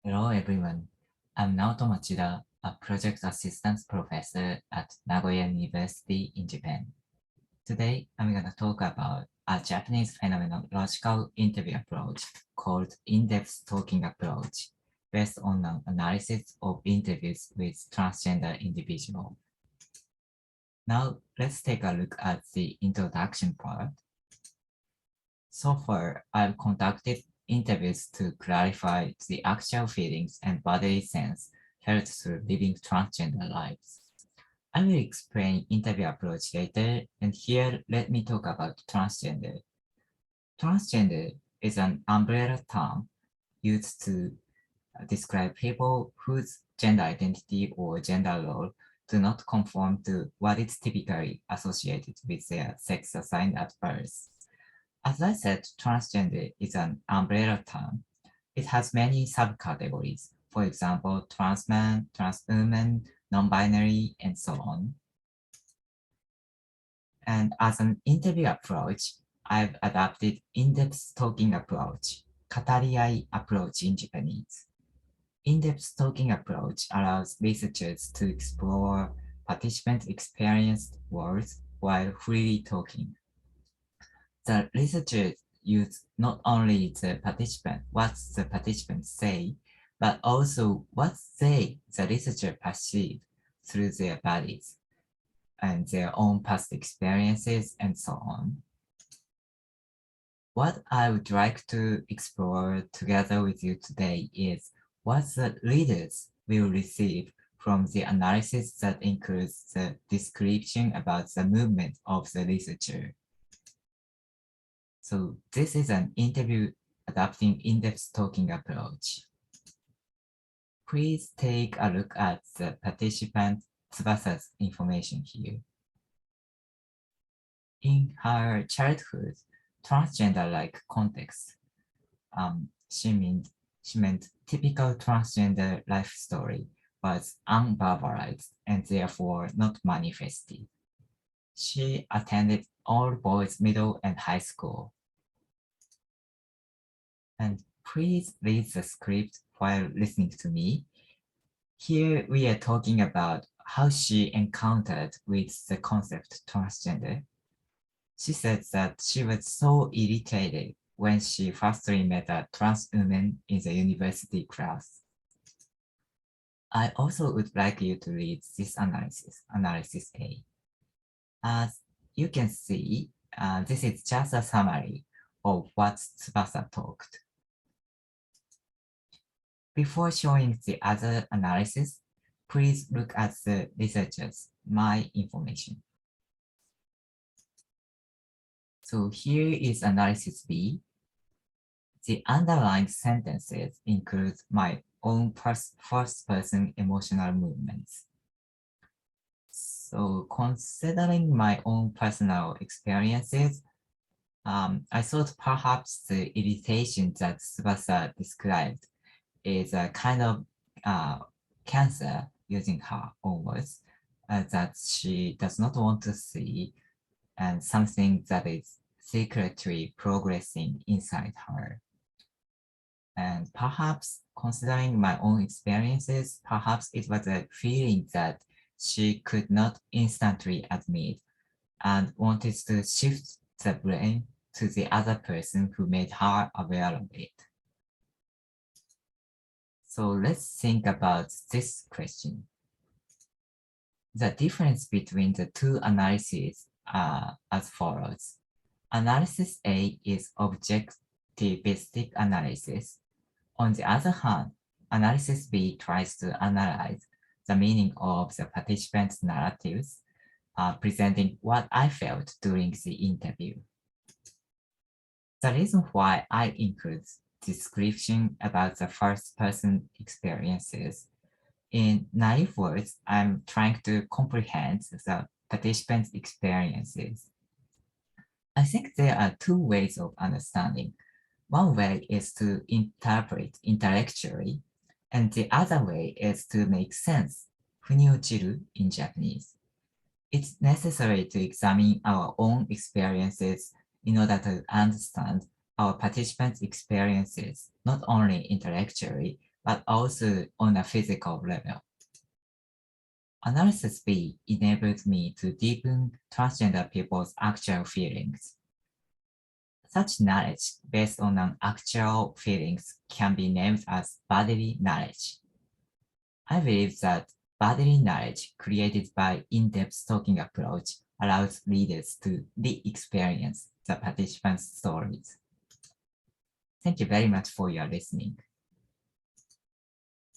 Hello everyone, I'm Naoto Machida, a project assistant professor at Nagoya University in Japan. Today, I'm going to talk about a Japanese phenomenological interview approach called in-depth talking approach, based on an analysis of interviews with transgender individuals. Now, let's take a look at the introduction part. So far, I've conducted interviews to clarify the actual feelings and bodily sense felt through living transgender lives. I will explain interview approach later, and here let me talk about transgender. Transgender is an umbrella term used to describe people whose gender identity or gender role do not conform to what is typically associated with their sex assigned at birth. As I said, transgender is an umbrella term. It has many subcategories. For example, trans man, trans woman, non-binary, and so on. And as an interview approach, I've adopted in-depth talking approach, katariai approach in Japanese. In-depth talking approach allows researchers to explore participants' experienced words while freely talking. The researchers use not only what the participants say, but also what they, the researcher, perceive through their bodies and their own past experiences and so on. What I would like to explore together with you today is what the readers will receive from the analysis that includes the description about the movement of the researcher. So this is an interview adapting in-depth talking approach. Please take a look at the participant Tsubasa's information here. In her childhood, transgender-like context, she meant typical transgender life story was unverbalized and therefore not manifested. She attended all boys middle and high school. And please read the script while listening to me. Here we are talking about how she encountered with the concept transgender. She said that she was so irritated when she firstly met a trans woman in the university class. I also would like you to read this analysis A. As you can see, this is just a summary of what Tsubasa talked. Before showing the other analysis, please look at the researchers' my information. So here is analysis B. The underlying sentences include my own first-person emotional movements. So considering my own personal experiences, I thought perhaps the irritation that Tsubasa described is a kind of cancer, using her own words, that she does not want to see, and something that is secretly progressing inside her. And perhaps considering my own experiences, perhaps it was a feeling that she could not instantly admit and wanted to shift the blame to the other person who made her aware of it. So let's think about this question. The difference between the two analyses are as follows. Analysis A is objectivistic analysis. On the other hand, analysis B tries to analyze the meaning of the participants' narratives, presenting what I felt during the interview. The reason why I include description about the first-person experiences, in naive words, I'm trying to comprehend the participants' experiences. I think there are two ways of understanding. One way is to interpret intellectually, and the other way is to make sense, funiochiru in Japanese. It's necessary to examine our own experiences in order to understand our participants' experiences, not only intellectually, but also on a physical level. Analysis B enabled me to deepen transgender people's actual feelings. Such knowledge based on an actual feelings can be named as bodily knowledge. I believe that bodily knowledge created by in-depth talking approach allows readers to re-experience the participants' stories. Thank you very much for your listening.